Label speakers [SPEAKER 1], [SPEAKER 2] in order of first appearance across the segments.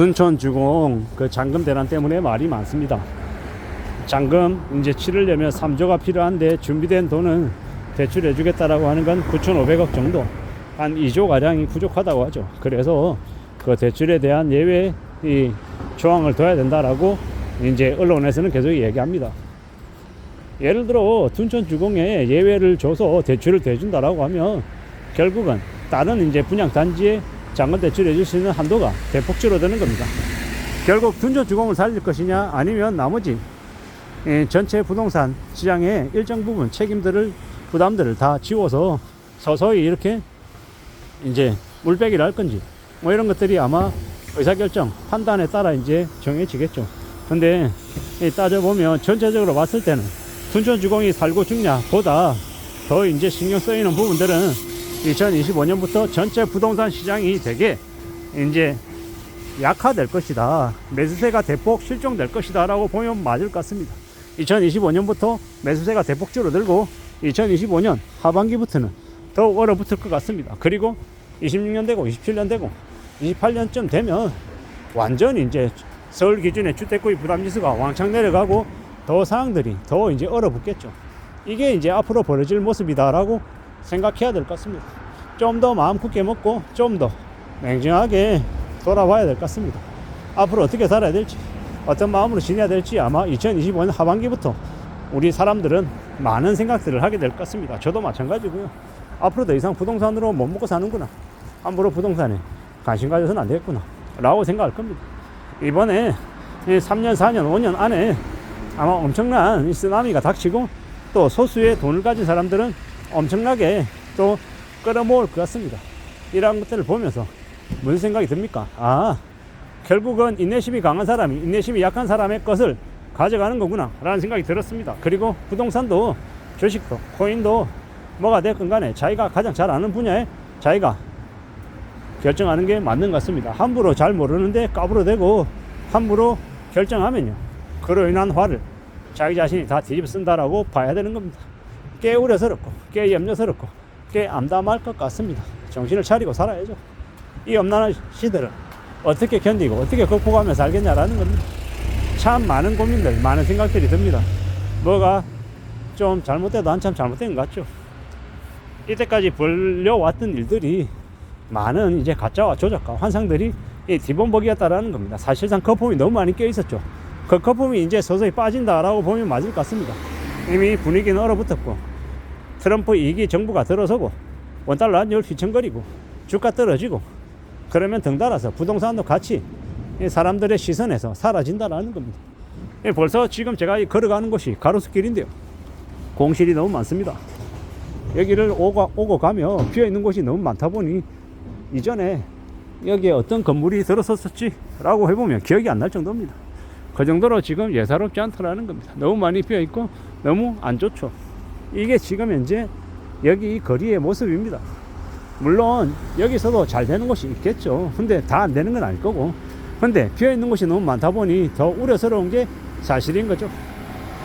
[SPEAKER 1] 둔촌주공 그 잔금 대란 때문에 말이 많습니다. 잔금 이제 치르려면 3조가 필요한데 준비된 돈은 대출해 주겠다라고 하는 건 9,500억 정도, 한 2조 가량이 부족하다고 하죠. 그래서 그 대출에 대한 예외 이 조항을 둬야 된다라고 이제 언론에서는 계속 얘기합니다. 예를 들어 둔촌주공에 예외를 줘서 대출을 대준다라고 하면 결국은 다른 이제 분양 단지에 잔금 대출해 줄 수 있는 한도가 대폭 줄어드는 겁니다. 결국 둔촌주공을 살릴 것이냐, 아니면 나머지 전체 부동산 시장의 일정 부분 책임들을, 부담들을 다 지워서 서서히 이렇게 이제 물빼기를 할 건지, 뭐 이런 것들이 아마 의사결정, 판단에 따라 이제 정해지겠죠. 근데 따져보면 전체적으로 봤을 때는 둔촌주공이 살고 죽냐 보다 더 이제 신경 쓰이는 부분들은 2025년부터 전체 부동산 시장이 되게 이제 약화될 것이다, 매수세가 대폭 실종될 것이다 라고 보면 맞을 것 같습니다. 2025년부터 매수세가 대폭 줄어들고 2025년 하반기부터는 더욱 얼어붙을 것 같습니다. 그리고 26년 되고 27년 되고 28년쯤 되면 완전히 이제 서울 기준의 주택구입 부담지수가 왕창 내려가고 더 사항들이 더 이제 얼어붙겠죠. 이게 이제 앞으로 벌어질 모습이다라고 생각해야 될 것 같습니다. 좀 더 마음 굳게 먹고 좀 더 냉정하게 돌아봐야 될 것 같습니다. 앞으로 어떻게 살아야 될지, 어떤 마음으로 지내야 될지 아마 2025년 하반기부터 우리 사람들은 많은 생각들을 하게 될 것 같습니다. 저도 마찬가지고요. 앞으로 더 이상 부동산으로 못 먹고 사는구나, 함부로 부동산에 관심 가져서는 안 되겠구나 라고 생각할 겁니다. 이번에 3년 4년 5년 안에 아마 엄청난 쓰나미가 닥치고 또 소수의 돈을 가진 사람들은 엄청나게 또 끌어모을 것 같습니다. 이러한 것들을 보면서 무슨 생각이 듭니까? 결국은 인내심이 강한 사람이 인내심이 약한 사람의 것을 가져가는 거구나 라는 생각이 들었습니다. 그리고 부동산도 주식도 코인도 뭐가 됐건 간에 자기가 가장 잘 아는 분야에 자기가 결정하는 게 맞는 것 같습니다. 함부로 잘 모르는데 까불어대고 함부로 결정하면요, 그로 인한 화를 자기 자신이 다 뒤집어 쓴다라고 봐야 되는 겁니다. 꽤 우려스럽고 꽤 염려스럽고 꽤 암담할 것 같습니다. 정신을 차리고 살아야죠. 이 엄난한 시대를 어떻게 견디고 어떻게 극복하며 살겠냐라는 겁니다. 참 많은 고민들, 많은 생각들이 듭니다. 뭐가 좀 잘못돼도 한참 잘못된 것 같죠. 이때까지 벌려왔던 일들이 많은 이제 가짜와 조작과 환상들이 뒤범벅이었다라는 겁니다. 사실상 거품이 너무 많이 껴 있었죠. 그 거품이 이제 서서히 빠진다라고 보면 맞을 것 같습니다. 이미 분위기는 얼어붙었고 트럼프 2기 정부가 들어서고 원달러 환율 휘청거리고 주가 떨어지고 그러면 덩달아서 부동산도 같이 사람들의 시선에서 사라진다라는 겁니다. 벌써 지금 제가 걸어가는 곳이 가로수길인데요, 공실이 너무 많습니다. 여기를 오고 가면 비어있는 곳이 너무 많다 보니 이전에 여기에 어떤 건물이 들어섰었지 라고 해보면 기억이 안 날 정도입니다. 그 정도로 지금 예사롭지 않다라는 겁니다. 너무 많이 비어있고 너무 안 좋죠. 이게 지금 현재 여기 이 거리의 모습입니다. 물론 여기서도 잘 되는 곳이 있겠죠. 근데 다 안 되는 건 아닐 거고, 근데 비어있는 곳이 너무 많다 보니 더 우려스러운 게 사실인 거죠.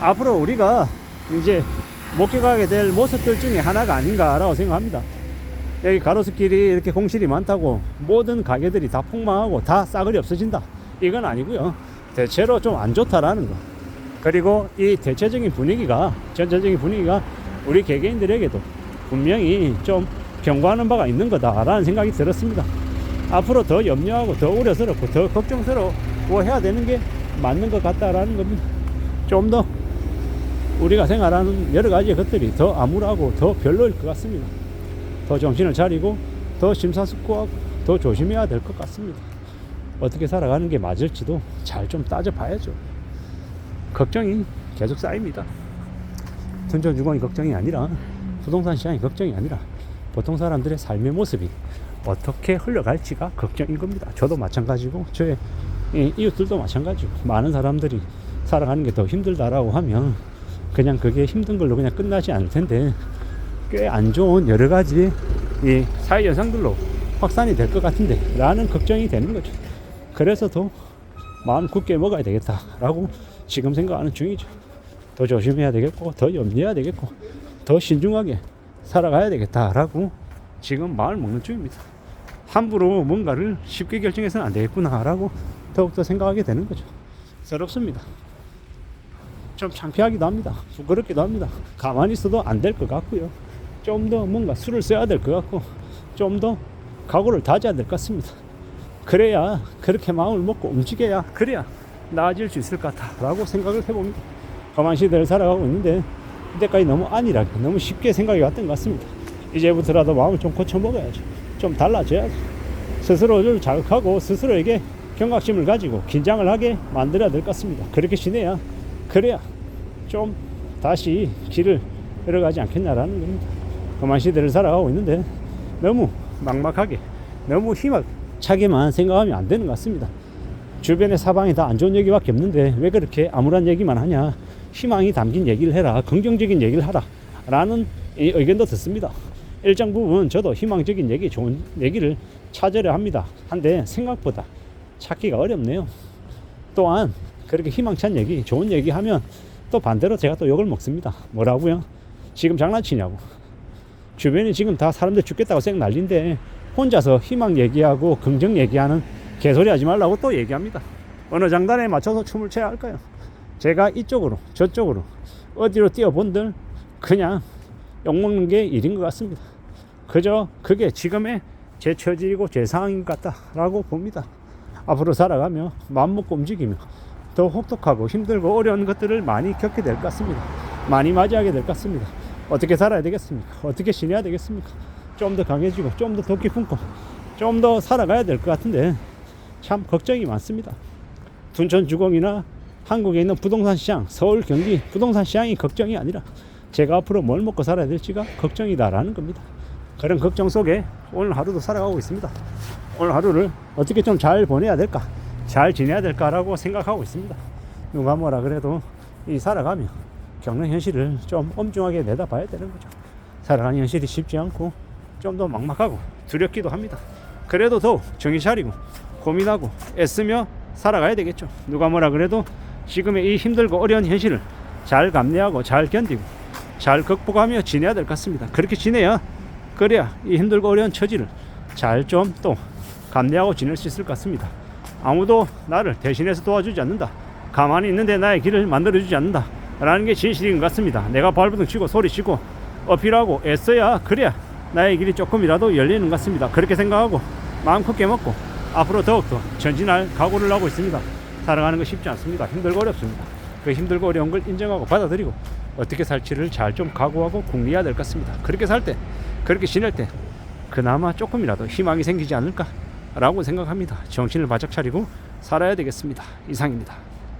[SPEAKER 1] 앞으로 우리가 이제 목격하게 될 모습들 중에 하나가 아닌가라고 생각합니다. 여기 가로수길이 이렇게 공실이 많다고 모든 가게들이 다 폭망하고 다 싸그리 없어진다, 이건 아니고요. 대체로 좀 안 좋다라는 거, 그리고 이 대체적인 분위기가, 전체적인 분위기가 우리 개개인들에게도 분명히 좀 경고하는 바가 있는 거다라는 생각이 들었습니다. 앞으로 더 염려하고 더 우려스럽고 더 걱정스러워 해야 되는 게 맞는 것 같다라는 겁니다. 좀 더 우리가 생활하는 여러 가지 것들이 더 암울하고 더 별로일 것 같습니다. 더 정신을 차리고 더 심사숙고하고 더 조심해야 될 것 같습니다. 어떻게 살아가는 게 맞을지도 잘 좀 따져봐야죠. 걱정이 계속 쌓입니다. 둔촌주공이 걱정이 아니라, 부동산 시장이 걱정이 아니라 보통 사람들의 삶의 모습이 어떻게 흘러갈지가 걱정인 겁니다. 저도 마찬가지고 저의 이웃들도 마찬가지고, 많은 사람들이 살아가는 게 더 힘들다라고 하면 그냥 그게 힘든 걸로 그냥 끝나지 않을 텐데 꽤 안 좋은 여러 가지 이 사회 현상들로 확산이 될 것 같은데 라는 걱정이 되는 거죠. 그래서 더 마음 굳게 먹어야 되겠다라고 지금 생각하는 중이죠. 더 조심해야 되겠고 더 염려해야 되겠고 더 신중하게 살아가야 되겠다라고 지금 마음을 먹는 중입니다. 함부로 뭔가를 쉽게 결정해서는 안 되겠구나라고 더욱더 생각하게 되는 거죠. 서럽습니다. 좀 창피하기도 합니다. 부끄럽기도 합니다. 가만히 있어도 안 될 것 같고요. 좀 더 뭔가 수를 써야 될 것 같고, 좀 더 각오를 다져야 될 것 같습니다. 그래야, 그렇게 마음을 먹고 움직여야, 그래야 나아질 수 있을 것 같다라고 생각을 해봅니다. 험한 시대를 살아가고 있는데 이때까지 너무 안일하게, 너무 쉽게 생각이 왔던 것 같습니다. 이제부터라도 마음을 좀 고쳐 먹어야죠. 좀 달라져야죠. 스스로를 자극하고 스스로에게 경각심을 가지고 긴장을 하게 만들어야 될 것 같습니다. 그렇게 지내야, 그래야 좀 다시 길을 잃어가지 않겠냐라는 겁니다. 험한 시대를 살아가고 있는데 너무 막막하게, 너무 희망차게만 생각하면 안 되는 것 같습니다. 주변의 사방이 다 안 좋은 얘기밖에 없는데 왜 그렇게 암울한 얘기만 하냐, 희망이 담긴 얘기를 해라, 긍정적인 얘기를 하라 라는 의견도 듣습니다. 일정 부분 저도 희망적인 얘기, 좋은 얘기를 찾으려 합니다. 한데 생각보다 찾기가 어렵네요. 또한 그렇게 희망찬 얘기, 좋은 얘기 하면 또 반대로 제가 또 욕을 먹습니다. 뭐라고요? 지금 장난치냐고. 주변에 지금 다 사람들 죽겠다고 쌩 난리인데 혼자서 희망 얘기하고 긍정 얘기하는 개소리 하지 말라고 또 얘기합니다. 어느 장단에 맞춰서 춤을 춰야 할까요? 제가 이쪽으로 저쪽으로 어디로 뛰어본들 그냥 욕먹는 게 일인 것 같습니다. 그저 그게 지금의 제 처지이고 제 상황인 것 같다라고 봅니다. 앞으로 살아가며 마음먹고 움직이며 더 혹독하고 힘들고 어려운 것들을 많이 겪게 될 것 같습니다. 많이 맞이하게 될 것 같습니다. 어떻게 살아야 되겠습니까? 어떻게 지내야 되겠습니까? 좀 더 강해지고 좀 더 도끼 품고 좀 더 살아가야 될 것 같은데 참 걱정이 많습니다. 둔촌주공이나 한국에 있는 부동산 시장, 서울, 경기 부동산 시장이 걱정이 아니라 제가 앞으로 뭘 먹고 살아야 될지가 걱정이다라는 겁니다. 그런 걱정 속에 오늘 하루도 살아가고 있습니다. 오늘 하루를 어떻게 좀 잘 보내야 될까, 잘 지내야 될까라고 생각하고 있습니다. 누가 뭐라 그래도 이 살아가며 겪는 현실을 좀 엄중하게 내다봐야 되는 거죠. 살아가는 현실이 쉽지 않고 좀 더 막막하고 두렵기도 합니다. 그래도 더욱 정신 차리고 고민하고 애쓰며 살아가야 되겠죠. 누가 뭐라 그래도 지금의 이 힘들고 어려운 현실을 잘 감내하고 잘 견디고 잘 극복하며 지내야 될 것 같습니다. 그렇게 지내야, 그래야 이 힘들고 어려운 처지를 잘 좀 또 감내하고 지낼 수 있을 것 같습니다. 아무도 나를 대신해서 도와주지 않는다, 가만히 있는데 나의 길을 만들어주지 않는다 라는 게 진실인 것 같습니다. 내가 발버둥 치고 소리치고 어필하고 애써야, 그래야 나의 길이 조금이라도 열리는 것 같습니다. 그렇게 생각하고 마음 크게 먹고 앞으로 더욱더 전진할 각오를 하고 있습니다. 살아가는 거 쉽지 않습니다. 힘들고 어렵습니다. 그 힘들고 어려운 걸 인정하고 받아들이고 어떻게 살지를 잘 좀 각오하고 궁리해야 될 것 같습니다. 그렇게 살 때, 그렇게 지낼 때 그나마 조금이라도 희망이 생기지 않을까 라고 생각합니다. 정신을 바짝 차리고 살아야 되겠습니다. 이상입니다.